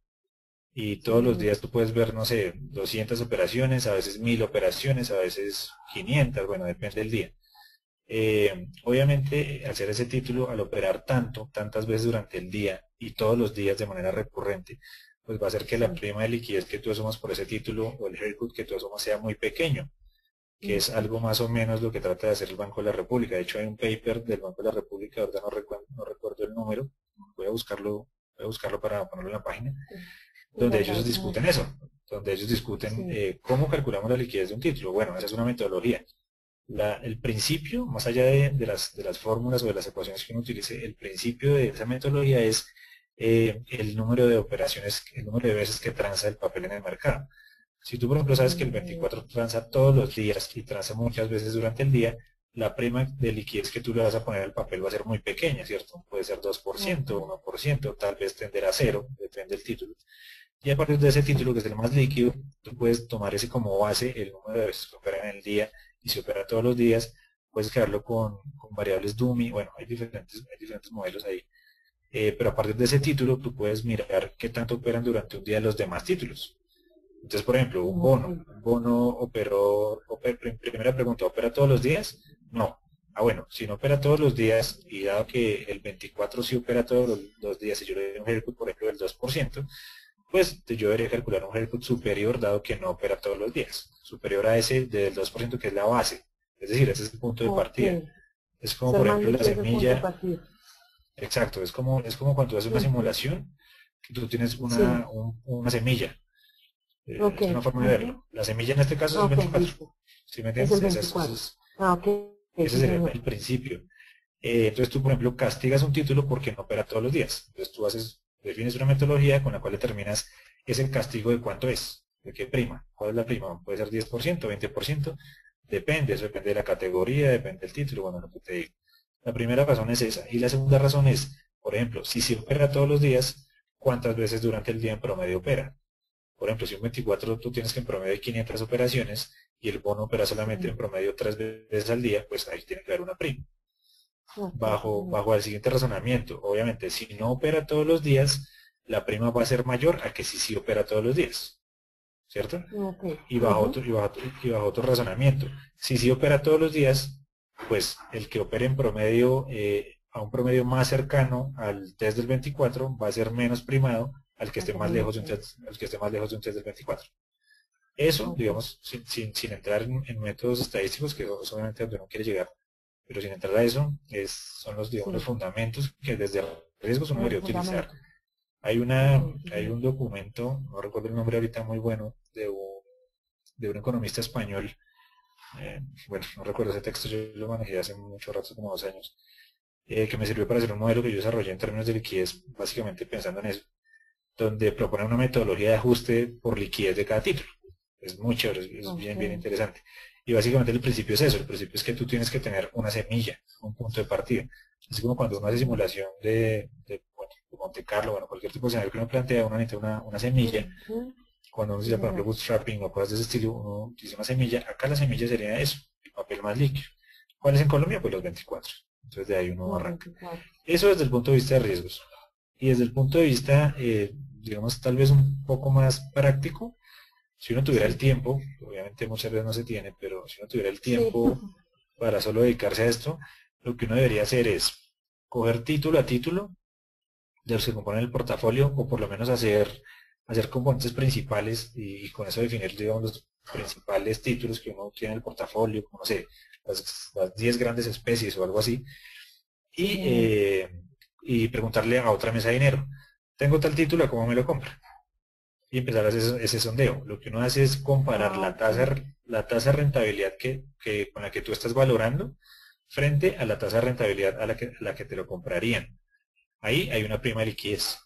y todos los días tú puedes ver, no sé, 200 operaciones, a veces 1000 operaciones, a veces 500, bueno, depende del día. Obviamente, hacer ese título, al operar tantas veces durante el día y todos los días de manera recurrente, pues va a hacer que la prima de liquidez que tú asumas por ese título o el haircut que tú asumas sea muy pequeño, que es algo más o menos lo que trata de hacer el Banco de la República. De hecho, hay un paper del Banco de la República, ahorita no recuerdo el número, voy a buscarlo para ponerlo en la página, donde ellos discuten eso, donde ellos discuten cómo calculamos la liquidez de un título. Bueno, esa es una metodología. El principio, más allá de las fórmulas o de las ecuaciones que uno utilice, el principio de esa metodología es el número de operaciones, el número de veces que transa el papel en el mercado. Si tú, por ejemplo, sabes que el 24 transa todos los días y transa muchas veces durante el día, la prima de liquidez que tú le vas a poner al papel va a ser muy pequeña, ¿cierto? Puede ser 2%, 1%, tal vez tender a cero, depende del título. Y a partir de ese título, que es el más líquido, tú puedes tomar ese como base, el número de veces que opera en el día, y si opera todos los días, puedes crearlo con variables dummy. Bueno, hay diferentes modelos ahí. Pero a partir de ese título, tú puedes mirar qué tanto operan durante un día los demás títulos. Entonces, por ejemplo, un bono primera pregunta, ¿opera todos los días? No. Ah, bueno, si no opera todos los días, y dado que el 24 sí opera todos los días, y yo le doy un haircut, por ejemplo, del 2%, pues yo debería calcular un haircut superior, dado que no opera todos los días, superior a ese del 2%, que es la base. Es decir, ese es el punto de partida. Es como, por ejemplo, la semilla. Exacto, es como cuando tú haces una simulación, que tú tienes una semilla. Es una forma de verlo. La semilla en este caso es el 24. ¿Sí me entiendes? Es el 24. Ese sería el principio. Entonces tú, por ejemplo, castigas un título porque no opera todos los días. Entonces tú defines una metodología con la cual determinas ese castigo de cuánto es, de qué prima. ¿Cuál es la prima? Puede ser 10%, 20%, depende, eso depende de la categoría, depende del título, bueno, lo que te digo. La primera razón es esa. Y la segunda razón es, por ejemplo, si se opera todos los días, ¿cuántas veces durante el día en promedio opera? Por ejemplo, si un 24 tú tienes que en promedio hay 500 operaciones y el bono opera solamente en promedio 3 veces al día, pues ahí tiene que haber una prima. Bajo el siguiente razonamiento, obviamente, si no opera todos los días, la prima va a ser mayor a que si sí opera todos los días, ¿cierto? Y bajo otro razonamiento, si sí opera todos los días, pues el que opere en promedio, a un promedio más cercano al test del 24, va a ser menos primado al que esté más lejos de un test, del 24. Eso, digamos, sin entrar en métodos estadísticos, que es obviamente donde uno quiere llegar, pero sin entrar a eso, son los fundamentos que desde riesgos uno debería utilizar. Hay un documento, no recuerdo el nombre ahorita, muy bueno, de un economista español. Bueno, no recuerdo ese texto, yo lo manejé hace mucho rato, como 2 años, que me sirvió para hacer un modelo que yo desarrollé en términos de liquidez, básicamente pensando en eso, donde propone una metodología de ajuste por liquidez de cada título. Es muy chévere, es bien interesante. Y básicamente el principio es eso, el principio es que tú tienes que tener una semilla, un punto de partida. Así como cuando uno hace simulación de Monte Carlo, bueno, cualquier tipo de escenario que uno plantea, uno necesita una semilla. Cuando uno utiliza, por ejemplo, bootstrapping o cosas de ese estilo, uno utiliza una semilla. Acá la semilla sería eso, el papel más líquido. ¿Cuál es en Colombia? Pues los 24. Entonces de ahí uno arranca. Eso desde el punto de vista de riesgos. Y desde el punto de vista, digamos, tal vez un poco más práctico, si uno tuviera el tiempo, obviamente muchas veces no se tiene, pero si uno tuviera el tiempo para solo dedicarse a esto, lo que uno debería hacer es coger título a título de los que componen el portafolio, o por lo menos hacer componentes principales y con eso definir, digamos, los principales títulos que uno tiene en el portafolio, como no sé, las 10 grandes especies o algo así, y preguntarle a otra mesa de dinero, tengo tal título, ¿cómo me lo compra? Y empezar a hacer ese sondeo. Lo que uno hace es comparar la tasa de rentabilidad con la que tú estás valorando frente a la tasa de rentabilidad a la que te lo comprarían. Ahí hay una prima de liquidez.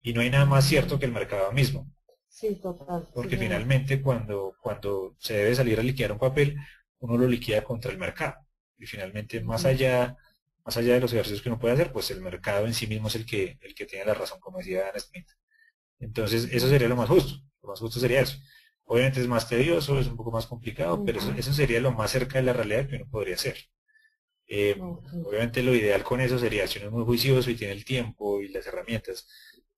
Y no hay nada más cierto que el mercado mismo. Sí, total. Porque finalmente cuando se debe salir a liquidar un papel, uno lo liquida contra el mercado. Y finalmente, más allá de los ejercicios que uno puede hacer, pues el mercado en sí mismo es el que tiene la razón, como decía Dan Smith. Entonces, eso sería lo más justo. Lo más justo sería eso. Obviamente es más tedioso, es un poco más complicado, pero eso sería lo más cerca de la realidad que uno podría hacer. Obviamente lo ideal con eso sería, si uno es muy juicioso y tiene el tiempo y las herramientas,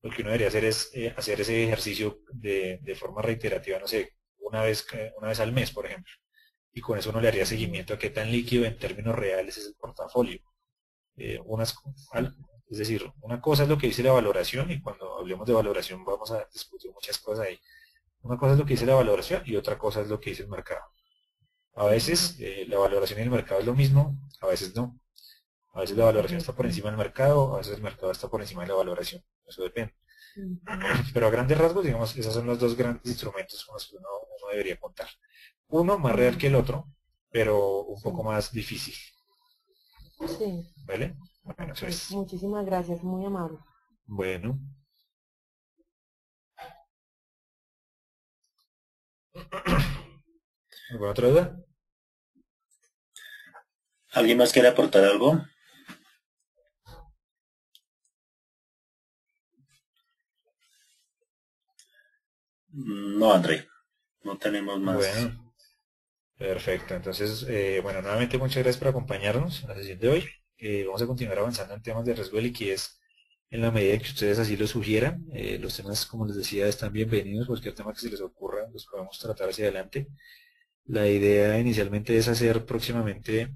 lo que uno debería hacer es hacer ese ejercicio de forma reiterativa, no sé, una vez al mes, por ejemplo. Y con eso uno le haría seguimiento a qué tan líquido en términos reales es el portafolio. Eh, unas, es decir, una cosa es lo que dice la valoración, y cuando hablemos de valoración vamos a discutir muchas cosas ahí. Una cosa es lo que dice la valoración y otra cosa es lo que dice el mercado. A veces la valoración y el mercado es lo mismo, a veces no. A veces la valoración está por encima del mercado, a veces el mercado está por encima de la valoración. Eso depende. Pero a grandes rasgos, digamos, esos son los dos grandes instrumentos con los que uno debería contar. Uno más real que el otro, pero un poco más difícil. Sí. ¿Vale? Bueno, eso es. Muchísimas gracias, muy amable. Bueno. ¿Alguna otra duda? ¿Alguien más quiere aportar algo? No, André, no tenemos más. Bueno, perfecto. Entonces, bueno, nuevamente muchas gracias por acompañarnos en la sesión de hoy. Vamos a continuar avanzando en temas de riesgo de liquidez en la medida que ustedes así lo sugieran. Los temas, como les decía, están bienvenidos. Cualquier tema que se les ocurra, los podemos tratar hacia adelante. La idea inicialmente es hacer próximamente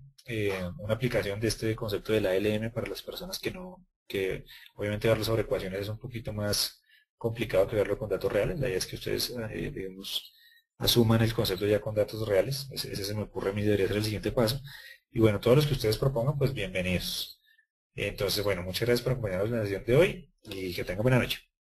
una aplicación de este concepto de la ALM para las personas que obviamente verlo sobre ecuaciones es un poquito más complicado que verlo con datos reales. La idea es que ustedes, digamos, asuman el concepto ya con datos reales. Ese se me ocurre a mí, debería ser el siguiente paso. Y bueno, todos los que ustedes propongan, pues bienvenidos. Entonces, bueno, muchas gracias por acompañarnos en la sesión de hoy y que tengan buena noche.